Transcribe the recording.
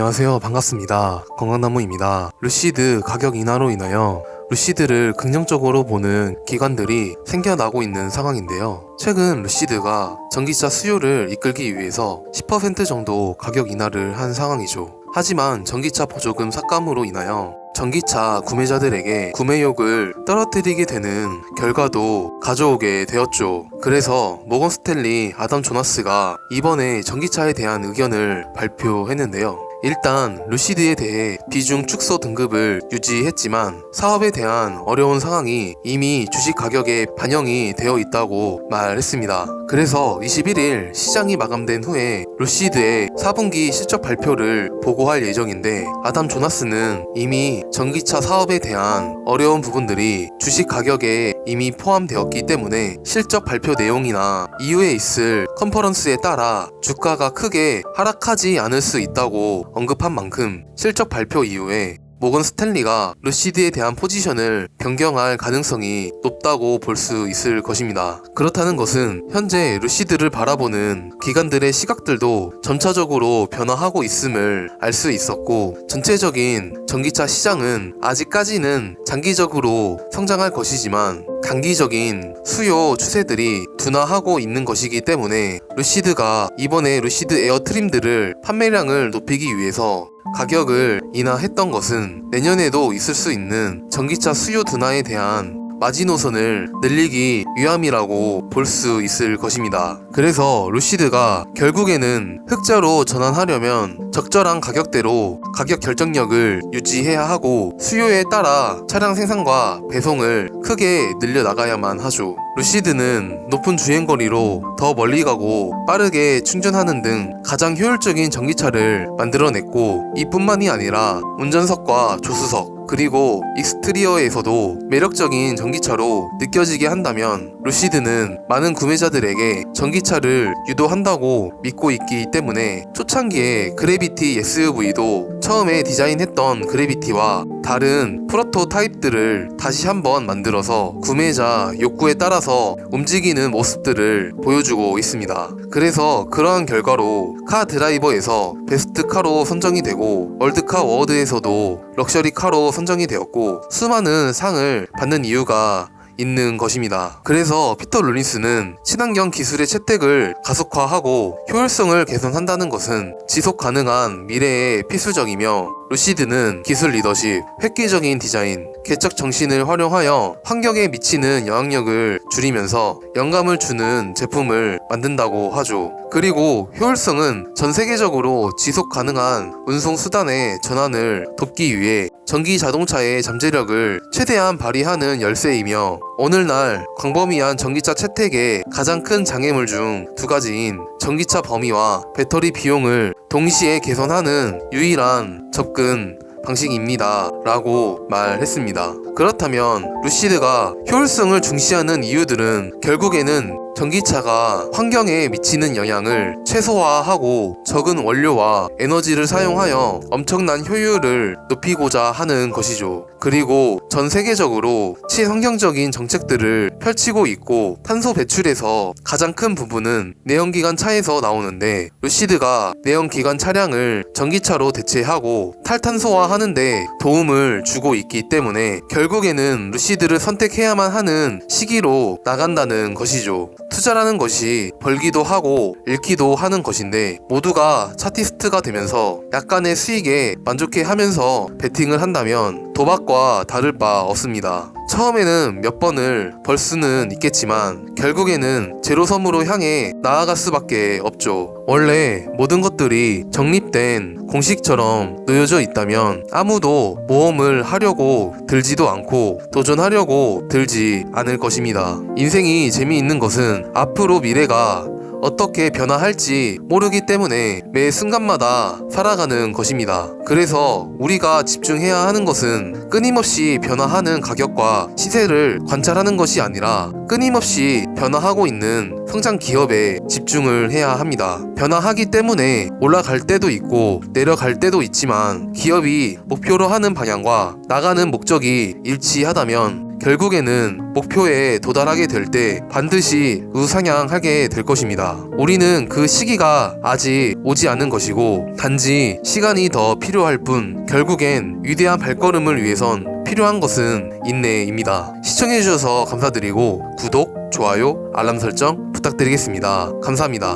안녕하세요. 반갑습니다. 건강나무입니다. 루시드 가격 인하로 인하여 루시드를 긍정적으로 보는 기관들이 생겨나고 있는 상황인데요. 최근 루시드가 전기차 수요를 이끌기 위해서 10% 정도 가격 인하를 한 상황이죠. 하지만 전기차 보조금 삭감으로 인하여 전기차 구매자들에게 구매욕을 떨어뜨리게 되는 결과도 가져오게 되었죠. 그래서 모건 스탠리 아담 조나스가 이번에 전기차에 대한 의견을 발표했는데요. 일단 루시드에 대해 비중 축소 등급을 유지했지만 사업에 대한 어려운 상황이 이미 주식 가격에 반영이 되어 있다고 말했습니다. 그래서 21일 시장이 마감된 후에 루시드의 4분기 실적 발표를 보고할 예정인데, 아담 조나스는 이미 전기차 사업에 대한 어려운 부분들이 주식 가격에 이미 포함되었기 때문에 실적 발표 내용이나 이후에 있을 컨퍼런스에 따라 주가가 크게 하락하지 않을 수 있다고 언급한 만큼 실적 발표 이후에 모건 스탠리가 루시드에 대한 포지션을 변경할 가능성이 높다고 볼 수 있을 것입니다. 그렇다는 것은 현재 루시드를 바라보는 기관들의 시각들도 점차적으로 변화하고 있음을 알 수 있었고, 전체적인 전기차 시장은 아직까지는 장기적으로 성장할 것이지만 단기적인 수요 추세들이 둔화하고 있는 것이기 때문에 루시드가 이번에 루시드 에어 트림들을 판매량을 높이기 위해서 가격을 인하했던 것은 내년에도 있을 수 있는 전기차 수요 둔화에 대한 마지노선을 늘리기 위함이라고 볼 수 있을 것입니다. 그래서 루시드가 결국에는 흑자로 전환하려면 적절한 가격대로 가격 결정력을 유지해야 하고 수요에 따라 차량 생산과 배송을 크게 늘려나가야만 하죠. 루시드는 높은 주행거리로 더 멀리 가고 빠르게 충전하는 등 가장 효율적인 전기차를 만들어냈고, 이뿐만이 아니라 운전석과 조수석 그리고 익스트리어에서도 매력적인 전기차로 느껴지게 한다면 루시드는 많은 구매자들에게 전기차를 유도한다고 믿고 있기 때문에 초창기에 그래비티 SUV도 처음에 디자인했던 그래비티와 다른 프로토타입들을 다시 한번 만들어서 구매자 욕구에 따라서 움직이는 모습들을 보여주고 있습니다. 그래서 그러한 결과로 카 드라이버에서 베스트 카로 선정이 되고 월드카 워드에서도 럭셔리 카로 선정이 되었고 수많은 상을 받는 이유가 있는 것입니다. 그래서 피터 롤린스는 친환경 기술의 채택을 가속화하고 효율성을 개선한다는 것은 지속 가능한 미래에 필수적이며, 루시드는 기술 리더십, 획기적인 디자인, 개척 정신을 활용하여 환경에 미치는 영향력을 줄이면서 영감을 주는 제품을 만든다고 하죠. 그리고 효율성은 전 세계적으로 지속 가능한 운송 수단의 전환을 돕기 위해 전기 자동차의 잠재력을 최대한 발휘하는 열쇠이며, 오늘날 광범위한 전기차 채택의 가장 큰 장애물 중 두 가지인 전기차 범위와 배터리 비용을 동시에 개선하는 유일한 접근 방식입니다 라고 말했습니다. 그렇다면 루시드가 효율성을 중시하는 이유들은 결국에는 전기차가 환경에 미치는 영향을 최소화하고 적은 원료와 에너지를 사용하여 엄청난 효율을 높이고자 하는 것이죠. 그리고 전 세계적으로 친환경적인 정책들을 펼치고 있고, 탄소 배출에서 가장 큰 부분은 내연기관 차에서 나오는데 루시드가 내연기관 차량을 전기차로 대체하고 탈탄소화하는 데 도움을 주고 있기 때문에 결국에는 루시드를 선택해야만 하는 시기로 나간다는 것이죠. 투자라는 것이 벌기도 하고 잃기도 하는 것인데 모두가 차티스트가 되면서 약간의 수익에 만족해 하면서 베팅을 한다면 도박과 다를 바 없습니다. 처음에는 몇 번을 벌 수는 있겠지만 결국에는 제로섬으로 향해 나아갈 수밖에 없죠. 원래 모든 것들이 정립된 공식처럼 놓여져 있다면 아무도 모험을 하려고 들지도 않고 도전하려고 들지 않을 것입니다. 인생이 재미있는 것은 앞으로 미래가 어떻게 변화할지 모르기 때문에 매 순간마다 살아가는 것입니다. 그래서 우리가 집중해야 하는 것은 끊임없이 변화하는 가격과 시세를 관찰하는 것이 아니라 끊임없이 변화하고 있는 성장 기업에 집중을 해야 합니다. 변화하기 때문에 올라갈 때도 있고 내려갈 때도 있지만 기업이 목표로 하는 방향과 나가는 목적이 일치하다면 결국에는 목표에 도달하게 될 때 반드시 우상향하게 될 것입니다. 우리는 그 시기가 아직 오지 않은 것이고 단지 시간이 더 필요할 뿐 결국엔 위대한 발걸음을 위해선 필요한 것은 인내입니다. 시청해주셔서 감사드리고 구독, 좋아요, 알람 설정 부탁드리겠습니다. 감사합니다.